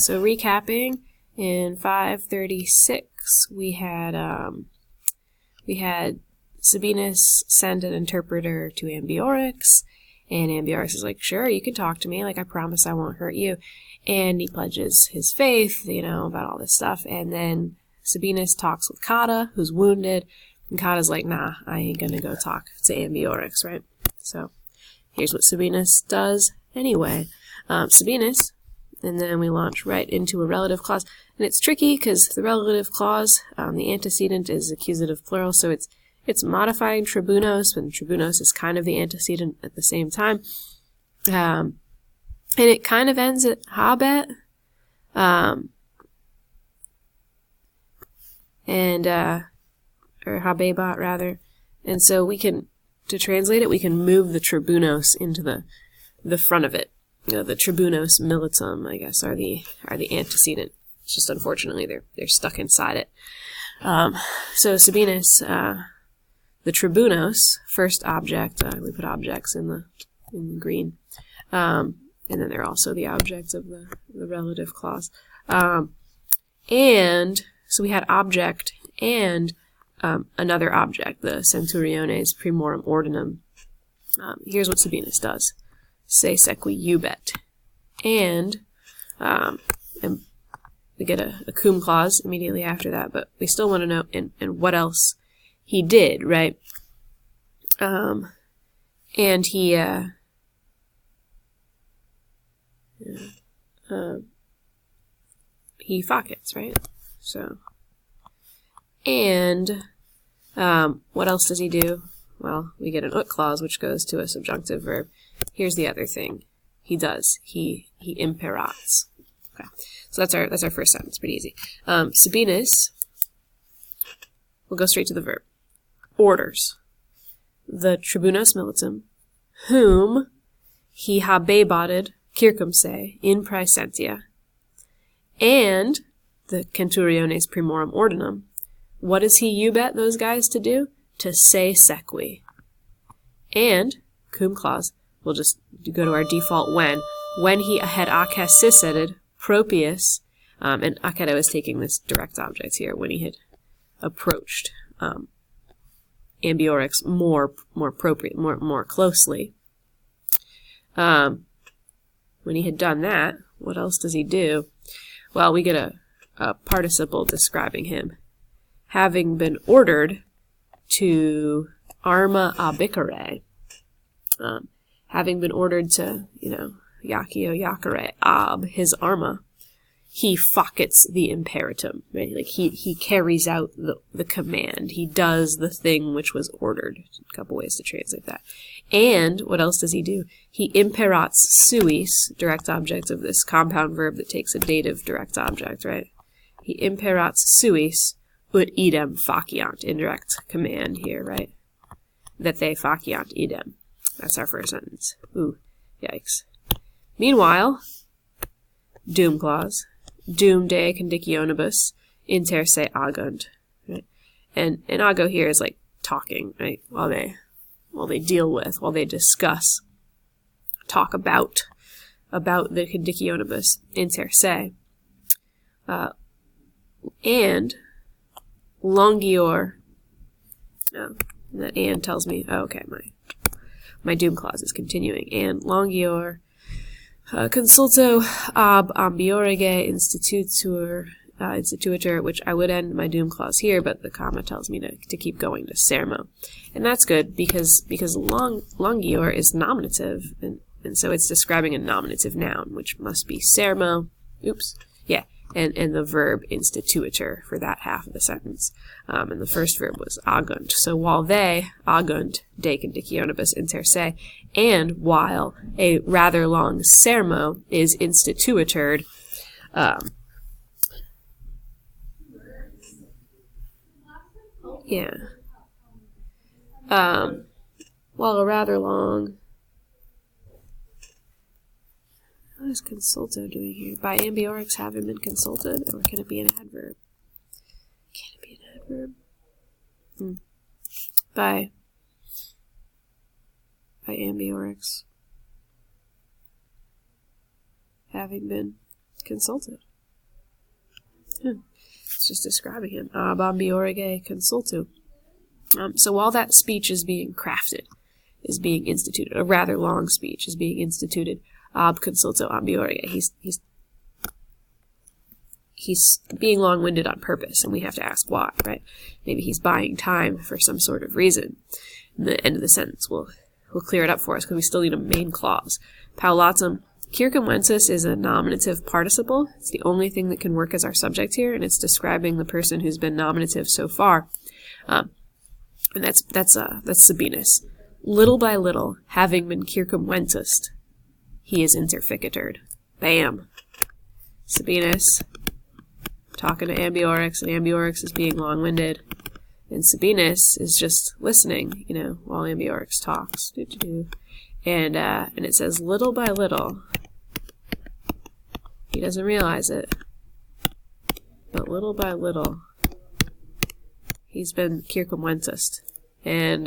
So recapping, in 536 we had Sabinus send an interpreter to Ambiorix, and Ambiorix is like, sure, you can talk to me, like, I promise I won't hurt you. And he pledges his faith, you know, about all this stuff. And then Sabinus talks with Kata, who's wounded, and Kata's like, nah, I ain't gonna go talk to Ambiorix, right? So here's what Sabinus does anyway. Sabinus, and then we launch right into a relative clause. And it's tricky because the relative clause, the antecedent is accusative plural, so it's modifying tribunos, and tribunos is kind of the antecedent at the same time. And it kind of ends at habet. Or habebat rather. And so we can, to translate it, we can move the tribunos into the front of it. You know, the tribunos militum, I guess, are the antecedent. It's just unfortunately they're stuck inside it. So Sabinus, the tribunos, first object, we put objects in the green. And then they're also the objects of the relative clause. And so we had object and another object, the centuriones primorum ordinum. Here's what Sabinus does. Se sequi iubet. And we get a cum clause immediately after that, but we still want to know and what else he did, right? And he facets, right? So, and what else does he do? Well, we get an ut clause, which goes to a subjunctive verb. Here's the other thing he does. He imperats. Okay, so that's our first sentence. Pretty easy. Sabinus, we'll go straight to the verb. Orders the tribunos militum, whom he habebated circumse in praesentia, and the centuriones primorum ordinum. What does he iubet those guys to do? To se sequi. And, cum clause, we'll just go to our default when he had acasisseted propius, and Akedo is taking this direct object here, when he had approached Ambiorix more appropriate, more closely. When he had done that, what else does he do? Well, we get a participle describing him. Having been ordered to arma abicere, having been ordered to, Yakio Yakare ab, his arma, he facets the imperatum, right? Like he carries out the command. He does the thing which was ordered. A couple ways to translate that. And what else does he do? He imperats suis, direct object of this compound verb that takes a dative direct object, right? He imperats suis ut idem faciant, indirect command here, right? That they faciant idem. That's our first sentence. Ooh, yikes. Meanwhile, doom clause. Doom de conditionibus inter se agunt. Right? And ago here is like talking, right? While they deal with, while they discuss, talk about the conditionibus inter se. And longior, that and tells me, oh, okay, my doom clause is continuing. And longior consulto ab ambiorige institutor, which I would end my doom clause here, but the comma tells me to keep going to sermo. And that's good because longior is nominative, and so it's describing a nominative noun, which must be sermo. Oops. Yeah. And the verb institutor for that half of the sentence. And the first verb was agunt. So while they, agunt, de conditionibus inter se, and while a rather long sermo is institutored, while a rather long, what is consulto doing here? By Ambiorix having been consulted? Or can it be an adverb? Can it be an adverb? By Ambiorix having been consulted. It's just describing him. Ab ambiorige consultu. So while that speech is being crafted, is being instituted, a rather long speech is being instituted, ab consulto ambiorige. He's being long-winded on purpose, and we have to ask why, right? Maybe he's buying time for some sort of reason. And the end of the sentence will clear it up for us, because we still need a main clause. Paulatum. Circumventus is a nominative participle. It's the only thing that can work as our subject here, and it's describing the person who's been nominative so far. And that's Sabinus. Little by little, having been circumventus, he is interficitured. Bam. Sabinus talking to Ambiorix, and Ambiorix is being long-winded, and Sabinus is just listening, while Ambiorix talks. And it says, little by little. He doesn't realize it, but little by little, he's been circumventus. And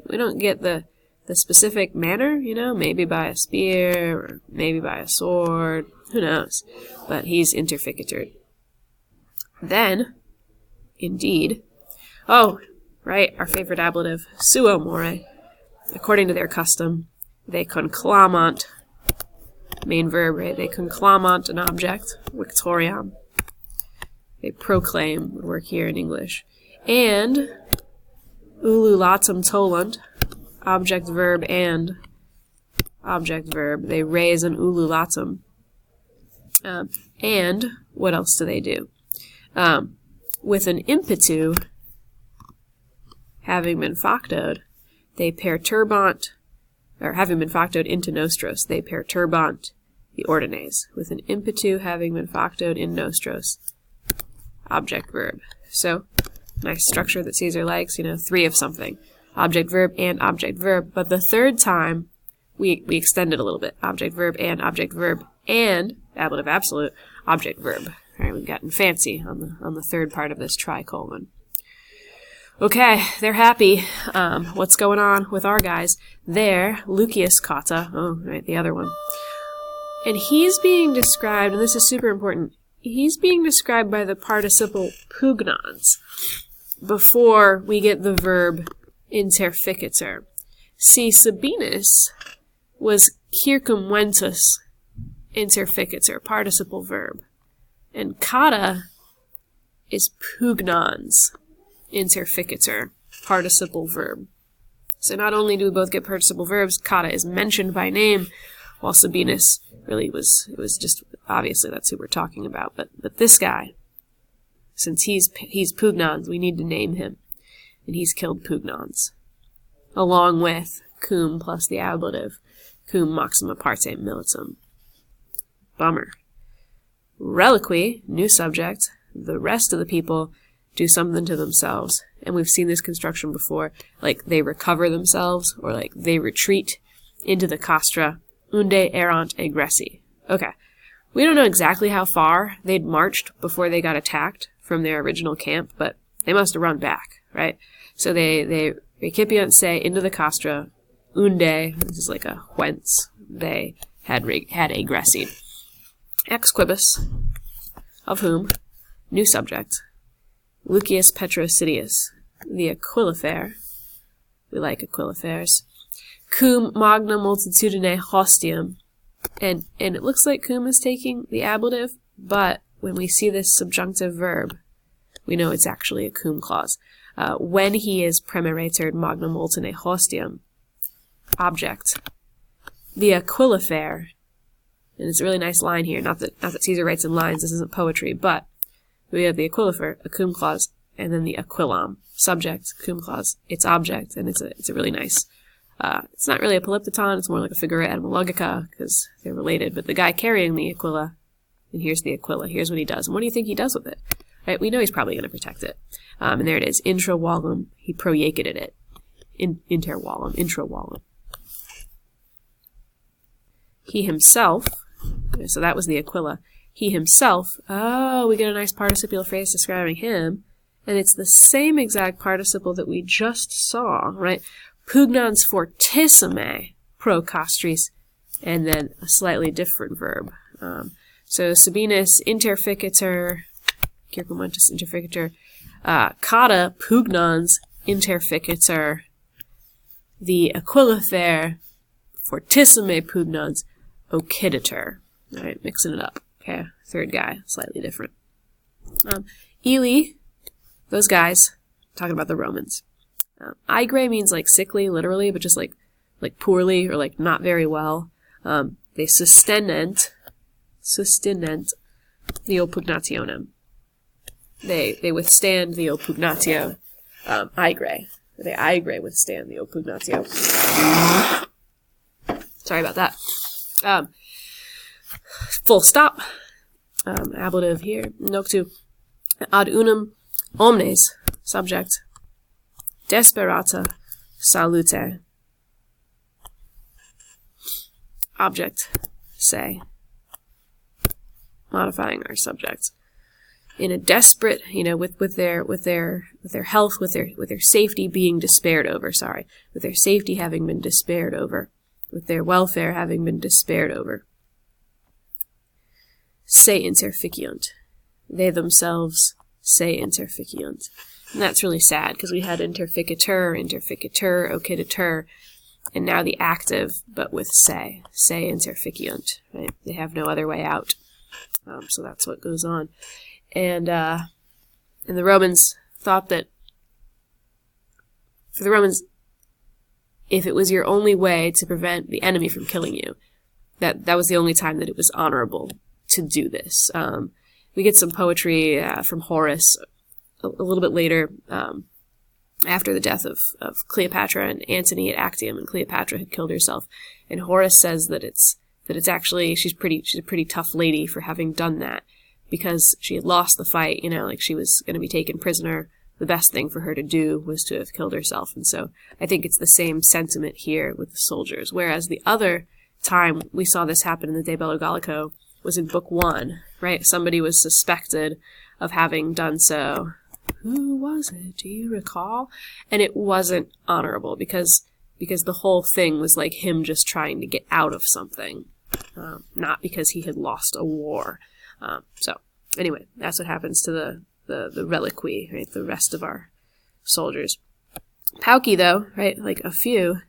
we don't get the specific manner, maybe by a spear, or maybe by a sword, who knows, but he's interficitured. Then, indeed, oh, right, our favorite ablative, suo more, according to their custom, they conclamant, main verb, right? They conclamant an object, victoriam. They proclaim, would work here in English. And ululatum tollant, object, verb, and object, verb. They raise an ululatum. And what else do they do? With an impetu, having been factoed, they perturbant, or having been factoed into nostros, they perturbant the ordines. With an impetu, having been factoed in nostros, object, verb. So, nice structure that Caesar likes, 3 of something. Object, verb, and object, verb. But the third time, we extend it a little bit. Object, verb, and ablative absolute, object, verb. All right, we've gotten fancy on the third part of this tricolon. Okay, they're happy. What's going on with our guys? There, Lucius Cotta, the other one. And he's being described, and this is super important, he's being described by the participle pugnans before we get the verb interficator. See, Sabinus was circumventus interficator, participle verb. And Cotta is pugnans interficator, participle verb. So not only do we both get participle verbs, Cotta is mentioned by name, while Sabinus really it was just, obviously that's who we're talking about, but this guy, since he's pugnans, we need to name him, and he's killed pugnans, along with cum plus the ablative, cum maxima parte militum. Bummer. Reliqui, new subject, the rest of the people do something to themselves. And we've seen this construction before, like they recover themselves, or like they retreat into the castra, unde erant egressi. Okay, we don't know exactly how far they'd marched before they got attacked from their original camp, but they must have run back, right? So they recipients say into the castra, unde, this is like a whence they had egressi. Ex quibus, of whom, new subject, Lucius Petrosidius, the Aquilifer, we like Aquilifers, cum magna multitudine hostium, and it looks like cum is taking the ablative, but when we see this subjunctive verb, we know it's actually a cum clause. When he is premerator magna multine hostium, object, the Aquilifer, and it's a really nice line here, not that Caesar writes in lines, this isn't poetry, but we have the Aquilifer, a cum clause, and then the Aquilam, subject, cum clause, its object, and it's a really nice, it's not really a polyptoton, it's more like a figura etymologica, because they're related, but the guy carrying the Aquila, and here's the Aquila, here's what he does, and what do you think he does with it? Right, we know he's probably going to protect it. And there it is, intra vallum, he projected it, inter vallum, intra vallum. He himself, so that was the Aquila, he himself, we get a nice participial phrase describing him, and it's the same exact participle that we just saw, right? Pugnans fortissime pro castris, and then a slightly different verb. So Sabinus interficator circumentus interficator, cata pugnans interficator, the aquilifer fortissime pugnans occiditur. All right, mixing it up. Okay, third guy, slightly different. Eli, those guys, talking about the Romans. Aegrae means like sickly, literally, but just like poorly or like not very well. They sustinent the opugnationem. They withstand the opugnatio. Aegrae. They aegrae withstand the opugnatio. Sorry about that. Full stop. Ablative here. Noctu. Ad unum omnes. Subject. Desperata salute. Object. Say. Modifying our subject. In a desperate, with their health, with their safety being despaired over, with their safety having been despaired over, with their welfare having been despaired over. Se interficiunt. They themselves se interficiunt. And that's really sad, because we had interficator, occiditur, and now the active, but with se interficiunt, right? They have no other way out. So that's what goes on. And the Romans thought that, for the Romans, if it was your only way to prevent the enemy from killing you, that was the only time that it was honorable to do this. We get some poetry from Horace a little bit later, after the death of Cleopatra and Antony at Actium, and Cleopatra had killed herself. And Horace says that it's actually, she's a pretty tough lady for having done that, because she had lost the fight, like she was going to be taken prisoner. The best thing for her to do was to have killed herself. And so I think it's the same sentiment here with the soldiers. Whereas the other time we saw this happen in the De Bello Gallico was in Book 1, right? Somebody was suspected of having done so. Who was it? Do you recall? And it wasn't honorable, because the whole thing was like him just trying to get out of something, not because he had lost a war. So anyway, that's what happens to the reliquy, right? The rest of our soldiers. Pauci, though, right? Like a few.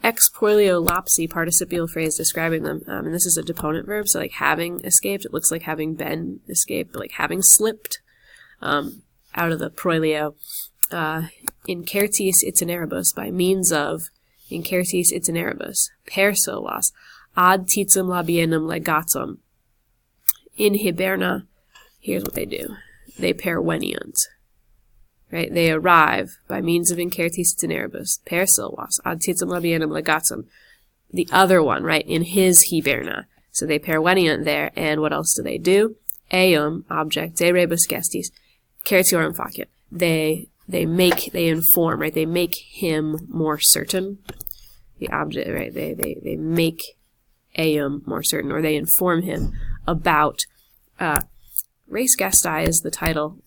Ex poilio lapsi, participial phrase describing them. And this is a deponent verb, so like having escaped. It looks like having been escaped, but like having slipped out of the proilio. Incertis itineribus, by means of incertis itineribus. Per solas, ad titum labienum legatum. In Hiberna, here's what they do. They perveniunt. Right? They arrive by means of incertis itineribus. Per solas, ad titum labienum legatum. The other one, right? In his Hiberna. So they perveniunt there, and what else do they do? Eum, object, de rebus gestis, certiorum faciet. They inform, right? They make him more certain. The object, right? They make eum more certain, or they inform him about, Res Gestae is the title,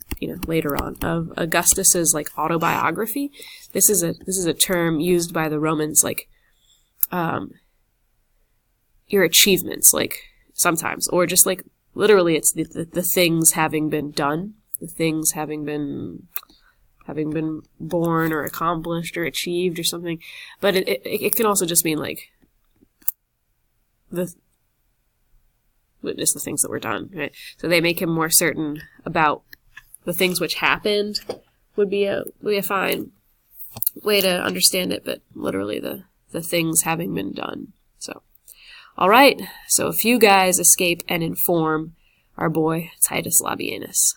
later on, of Augustus's like autobiography. This is a term used by the Romans, like, your achievements, like, sometimes, or just like, literally it's the things having been done, the things having been born or accomplished or achieved or something. But it can also just mean like just the things that were done, right? So they make him more certain about the things which happened would be a fine way to understand it, but literally the things having been done. So, all right. So a few guys escape and inform our boy Titus Labienus.